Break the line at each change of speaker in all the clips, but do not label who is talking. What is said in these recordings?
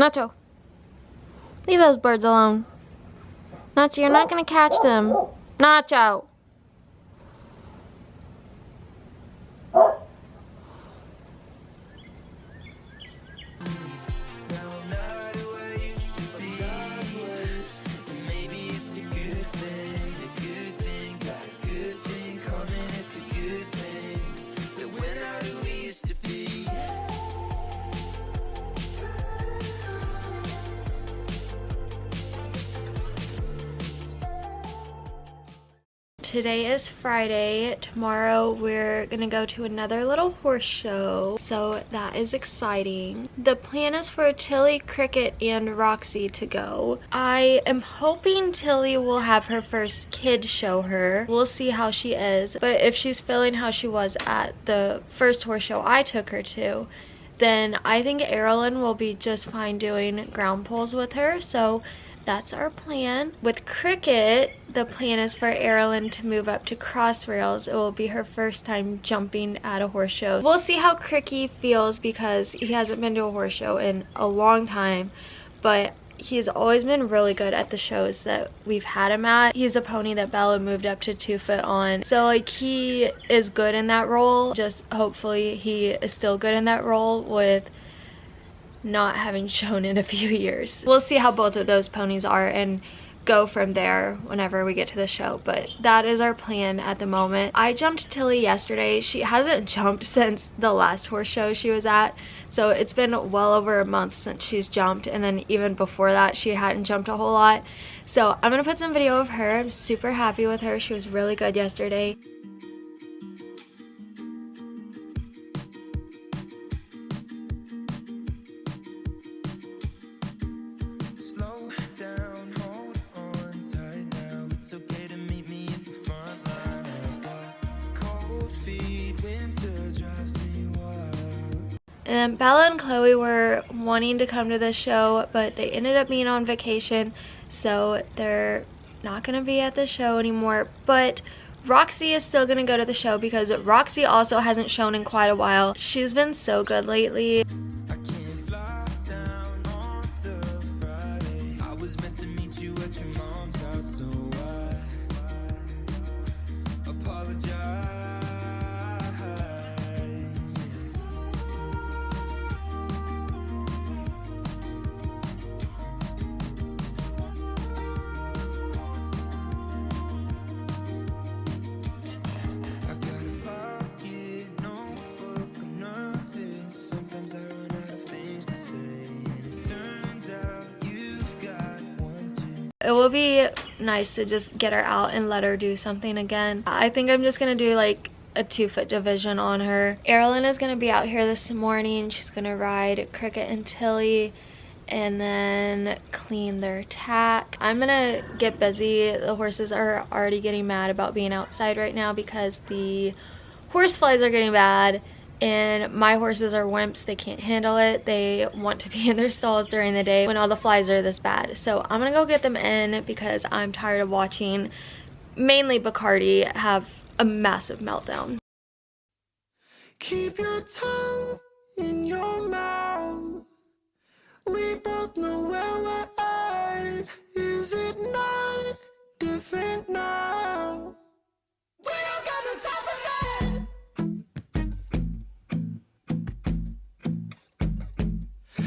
Nacho, leave those birds alone. Nacho, you're not gonna catch them. Nacho. Today is Friday. Tomorrow we're gonna go to another little horse show, so that is exciting. The plan is for Tilly, Cricket, and Roxy to go. I am hoping Tilly will have her first kid show her. We'll see how she is, but if she's feeling how she was at the first horse show I took her to, then I think Erilyn will be just fine doing ground poles with her, so that's our plan. With Cricket, the plan is for Erilyn to move up to cross rails. It will be her first time jumping at a horse show. We'll see how Cricket feels because he hasn't been to a horse show in a long time, but he's always been really good at the shows that we've had him at. He's the pony that Bella moved up to 2 foot on. So like he is good in that role. Just hopefully he is still good in that role with not having shown in a few years. We'll see how both of those ponies are and go from there whenever we get to the show, but that is our plan at the moment. I jumped Tilly yesterday. She hasn't jumped since the last horse show she was at, so it's been well over a month since she's jumped, and then even before that she hadn't jumped a whole lot. So I'm gonna put some video of her. I'm super happy with her. She was really good yesterday. And Bella and Chloe were wanting to come to the show, but they ended up being on vacation, so they're not going to be at the show anymore. But Roxy is still going to go to the show because Roxy also hasn't shown in quite a while. She's been so good lately. It will be nice to just get her out and let her do something again. I think I'm just gonna do like a 2 foot division on her. Erilyn is gonna be out here this morning. She's gonna ride Cricket and Tilly and then clean their tack. I'm gonna get busy. The horses are already getting mad about being outside right now because the horse flies are getting bad. And my horses are wimps. They can't handle it. They want to be in their stalls during the day when all the flies are this bad. So I'm gonna go get them in because I'm tired of watching mainly Bacardi have a massive meltdown.
Keep your tongue in your mouth. We both know where we're at. Is it not different now? We don't got no time for that.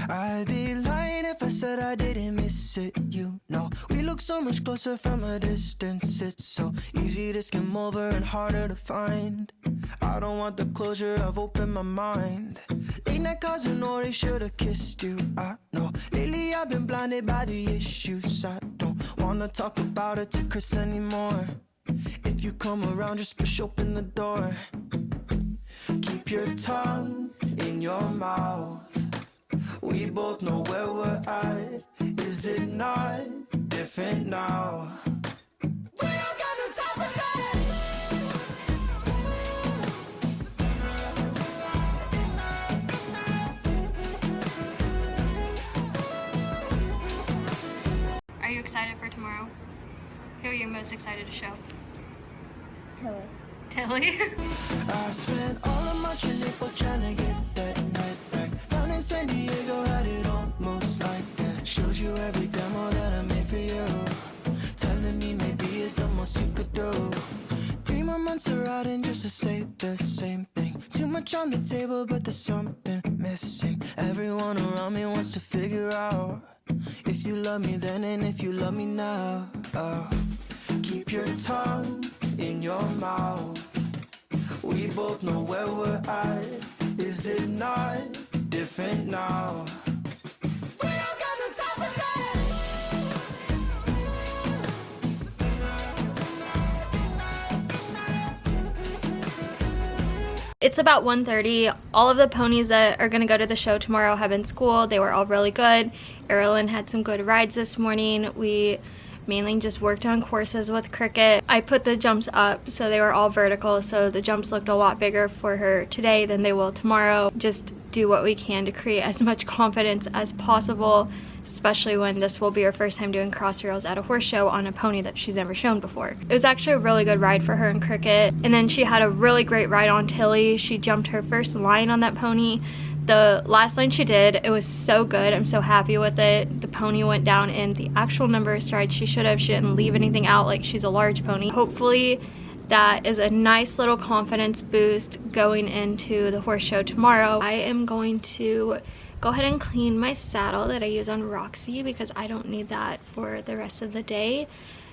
I'd be lying if I said I didn't miss it, you know. We look so much closer from a distance. It's so easy to skim over and harder to find. I don't want the closure, I've opened my mind. Late night calls, you know they should've kissed you, I know. Lately I've been blinded by the issues. I don't wanna talk about it to Chris anymore. If you come around, just push open the door. Keep your tongue in your mouth. We both know where we're at. Is it not different now? We don't got no time for that.
Are you excited for tomorrow? Who are you most excited to show?
Tilly.
Tilly?
I spent all of my April trying to get that night back. in San Diego, had it almost like that. Showed you every demo that I made for you. Telling me maybe it's the most you could do. 3 more months of riding just to say the same thing. Too much on the table, but there's something missing. Everyone around me wants to figure out if you love me then and if you love me now. Keep your tongue in your mouth. We both know where we're at. Is it not different now? We don't got no time for that.
It's about 1:30. All of the ponies that are going to go to the show tomorrow have been schooled. They were all really good. Erilyn had some good rides this morning. We mainly just worked on courses with Cricket. I put the jumps up so they were all vertical, so the jumps looked a lot bigger for her today than they will tomorrow. Just do what we can to create as much confidence as possible, especially when this will be her first time doing cross rails at a horse show on a pony that she's never shown before. It was actually a really good ride for her and Cricket, and then she had a really great ride on Tilly. She jumped her first line on that pony. The last line she did, it was so good. I'm so happy with it. The pony went down in the actual number of strides she should have. She didn't leave anything out like she's a large pony. Hopefully that is a nice little confidence boost going into the horse show tomorrow. I am going to go ahead and clean my saddle that I use on Roxy because I don't need that for the rest of the day.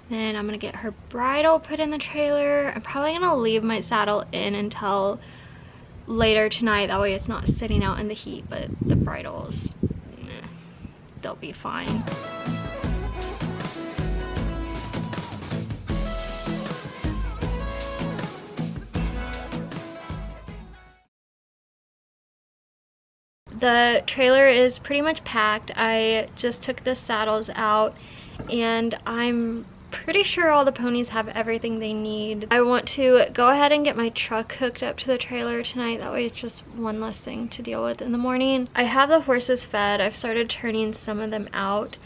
Then I'm gonna get her bridle put in the trailer. I'm probably gonna leave my saddle in until later tonight, that way it's not sitting out in the heat, but the bridles, they'll be fine. The trailer is pretty much packed. I just took the saddles out and I'm pretty sure all the ponies have everything they need. I want to go ahead and get my truck hooked up to the trailer tonight. That way it's just one less thing to deal with in the morning. I have the horses fed. I've started turning some of them out.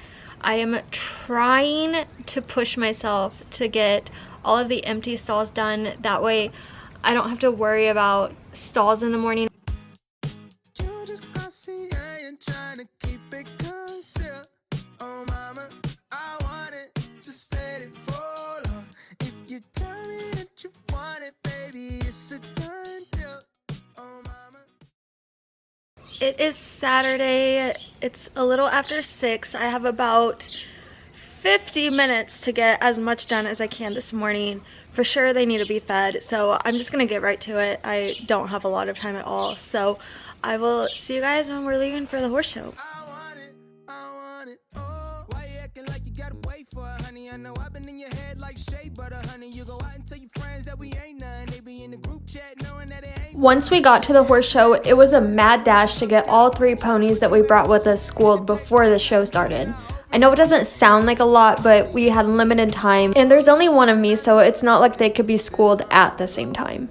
I am trying to push myself to get all of the empty stalls done. That way I don't have to worry about stalls in the morning. It is Saturday. It's a little after 6. I have about 50 minutes to get as much done as I can this morning. For sure they need to be fed, so I'm just gonna get right to it. I don't have a lot of time at all, so I will see you guys when we're leaving for the horse show. I know I've been in your head like shea butter, honey. You go out and tell your friends that we ain't none. They be in the group chat knowing that it ain't. Once we got to the horse show, it was a mad dash to get all 3 ponies that we brought with us schooled before the show started. I know it doesn't sound like a lot, but we had limited time, and there's only one of me, so it's not like they could be schooled at the same time.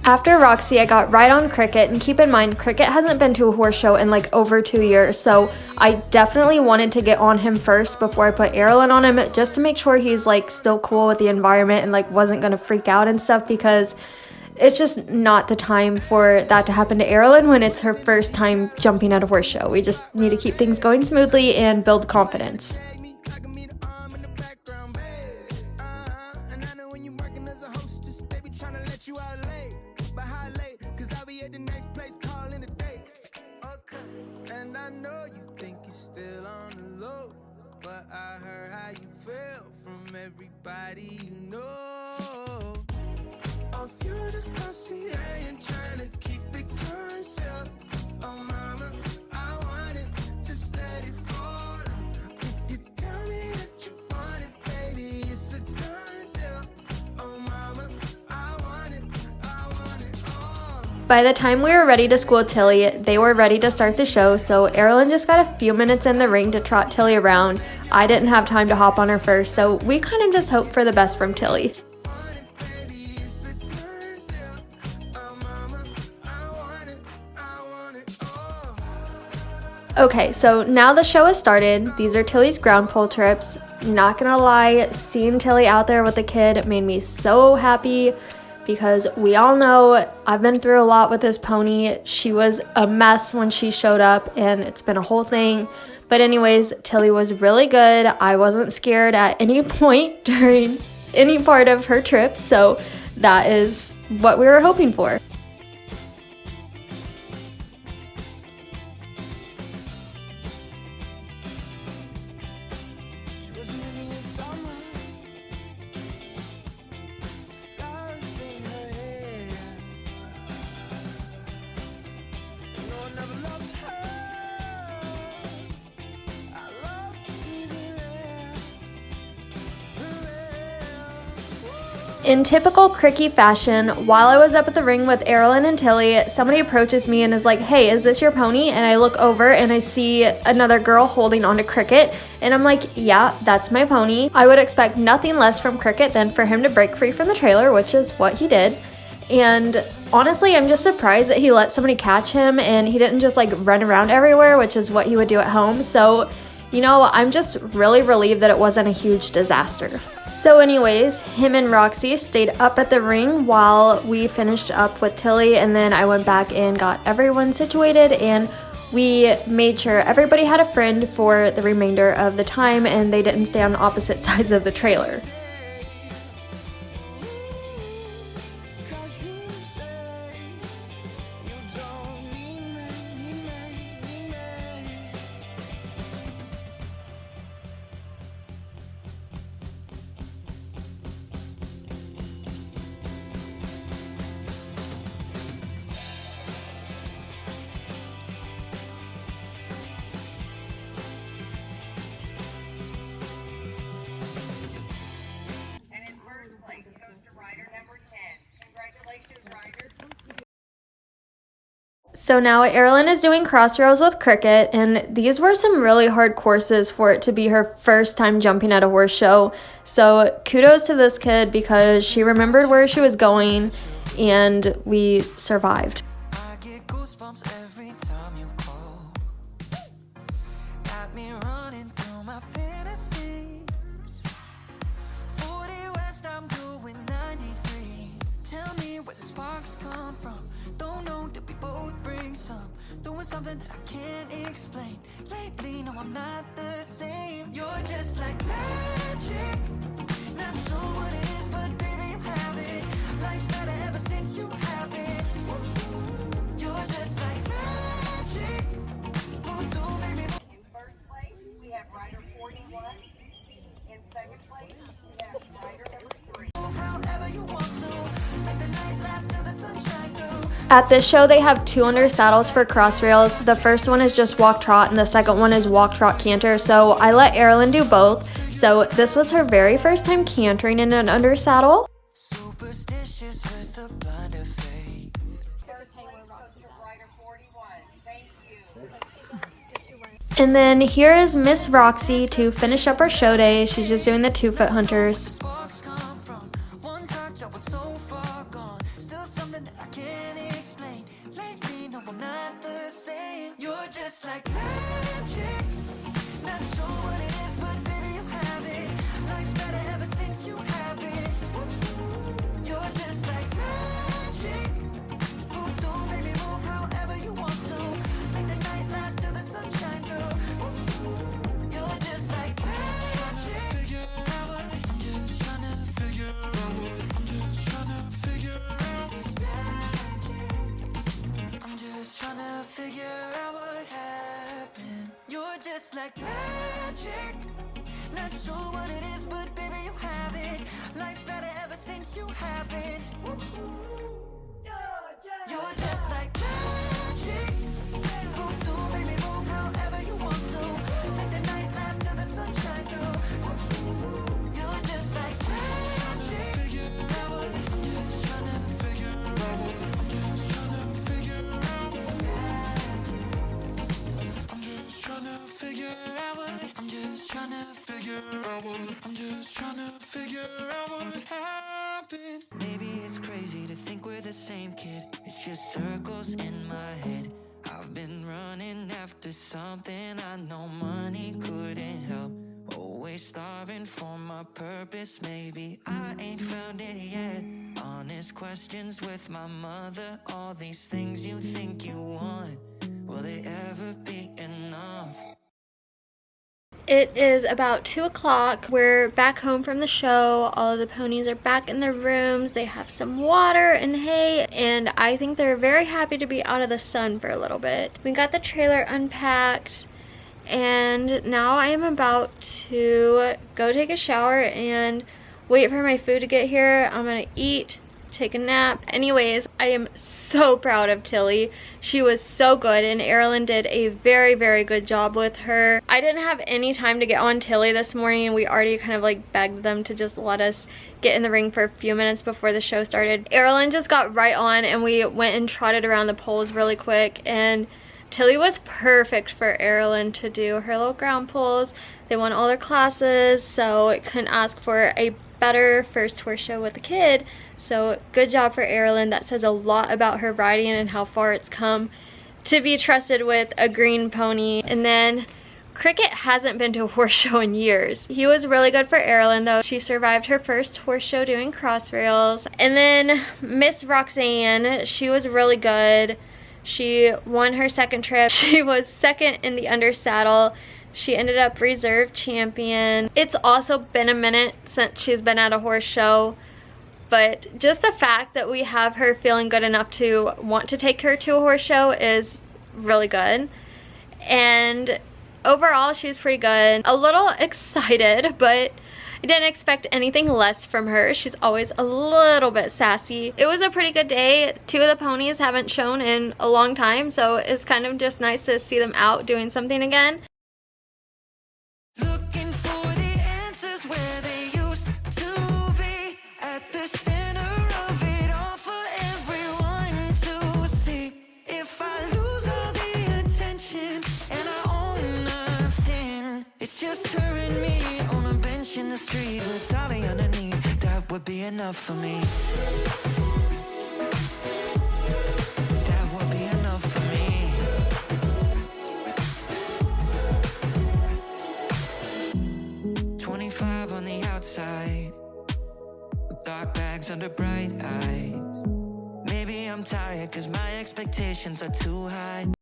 After Roxy, I got right on Cricket, and keep in mind, Cricket hasn't been to a horse show in like over 2 years, so I definitely wanted to get on him first before I put Erilyn on him, just to make sure he's like still cool with the environment and like wasn't gonna freak out and stuff, because it's just not the time for that to happen to Erilyn when it's her first time jumping at a horse show. We just need to keep things going smoothly and build confidence.
I know you think you're still on the low, but I heard how you feel from everybody you know. Oh, you just pussy, I ain't trying to keep it concealed. Oh, mama, I want it, just let it fall. If you tell me that you want it, baby, it's a done deal. Oh, mama, I want it all.
By the time we were ready to school Tilly, they were ready to start the show, so Erilyn just got a few minutes in the ring to trot Tilly around. I didn't have time to hop on her first, so we kind of just hoped for the best from Tilly. Okay, so now the show has started. These are Tilly's ground pole trips. Not gonna lie, seeing Tilly out there with the kid made me so happy because we all know I've been through a lot with this pony. She was a mess when she showed up and it's been a whole thing. But anyways, Tilly was really good. I wasn't scared at any point during any part of her trip, so that is what we were hoping for. In typical Cricky fashion, while I was up at the ring with Erilyn and Tilly, somebody approaches me and is like, "Hey, is this your pony?" And I look over and I see another girl holding onto Cricket, and I'm like, "Yeah, that's my pony." I would expect nothing less from Cricket than for him to break free from the trailer, which is what he did. And honestly, I'm just surprised that he let somebody catch him and he didn't just like run around everywhere, which is what he would do at home. So, you know, I'm just really relieved that it wasn't a huge disaster. So anyways, him and Roxy stayed up at the ring while we finished up with Tilly, and then I went back and got everyone situated, and we made sure everybody had a friend for the remainder of the time and they didn't stay on opposite sides of the trailer. So now Erilyn is doing crossrails with Cricket, and these were some really hard courses for it to be her first time jumping at a horse show. So kudos to this kid because she remembered where she was going and we survived.
I get goosebumps every time you call. Got me running through my fantasies. 40 west, I'm doing 93. Tell me where the sparks come from. Don't know that we both bring some. Doing something that I can't explain. Lately, no, I'm not the same. You're just like magic. Not sure what it is, but baby, you have it. Life's better ever since you have it. You're just like magic. Voodoo, baby.
In first place, we have rider 41. In second place, we have rider number 3.
However you want to. Make the night last till the sunshine through.
At this show, they have 2 under saddles for crossrails. The first one is just walk trot and the second one is walk trot canter. So I let Erilyn do both. So this was her very first time cantering in an under saddle.
Superstitious with a blind of faith.
Third place goes to rider 41. Thank you.
And then here is Miss Roxy to finish up her show day. She's just doing the 2-foot hunters.
Sparks come from one touch. I was so far gone. Still something that I can't explain. Lately, no, I'm not the same. You're just like magic. Not sure what it is, but baby, you have it. Life's better ever since you have it. You're just like magic. Voodoo, baby, move however you want to. Make the night last till the sunshine through. You're just like magic. Figure out what I'm just trying to figure out. I'm just trying to figure out this magic. I'm just trying to figure out what happened. You're just like magic. Not sure what it is, but baby, you have it. Life's better ever since you have it. You're just like magic. Voodoo, baby, move however you want to. Make the night last till the sunshine through. You're just like magic. Figure out what I'm just trying to figure out. I'm just trying to what happened. Maybe it's crazy to think we're the same kid. It's just circles in my head. I've been running after something I know money couldn't help. Always starving for my purpose. Maybe I ain't found it yet. Honest questions with my mother. All these things you think you want, will they ever be enough?
It is about 2 o'clock. We're back home from the show. All of the ponies are back in their rooms. They have some water and hay, and I think they're very happy to be out of the sun for a little bit. We got the trailer unpacked, and now I am about to go take a shower and wait for my food to get here. I'm gonna eat, take a nap. Anyways, I am so proud of Tilly. She was so good, and Erilyn did a very, very good job with her. I didn't have any time to get on Tilly this morning. We already kind of like begged them to just let us get in the ring for a few minutes before the show started. Erilyn just got right on, and we went and trotted around the poles really quick, and Tilly was perfect for Erilyn to do her little ground poles. They won all their classes, so it couldn't ask for a better first horse show with a kid. So good job for Erilyn. That says a lot about her riding and how far it's come to be trusted with a green pony. And then Cricket hasn't been to a horse show in years. He was really good for Erilyn though. She survived her first horse show doing cross rails. And then Miss Roxanne, she was really good. She won her second trip. She was second in the under saddle. She ended up reserve champion. It's also been a minute since she's been at a horse show, but just the fact that we have her feeling good enough to want to take her to a horse show is really good. And overall, she was pretty good. A little excited, but I didn't expect anything less from her. She's always a little bit sassy. It was a pretty good day. 2 of the ponies haven't shown in a long time, so it's kind of just nice to see them out doing something again.
Looking for the answers where they used to be, at the center of it all for everyone to see. If I lose all the attention and I own nothing, it's just her and me on a bench in the street with Dolly underneath. That would be enough for me. That would be enough for me. 25 on the outside, with dark bags under bright eyes. Maybe I'm tired cause my expectations are too high.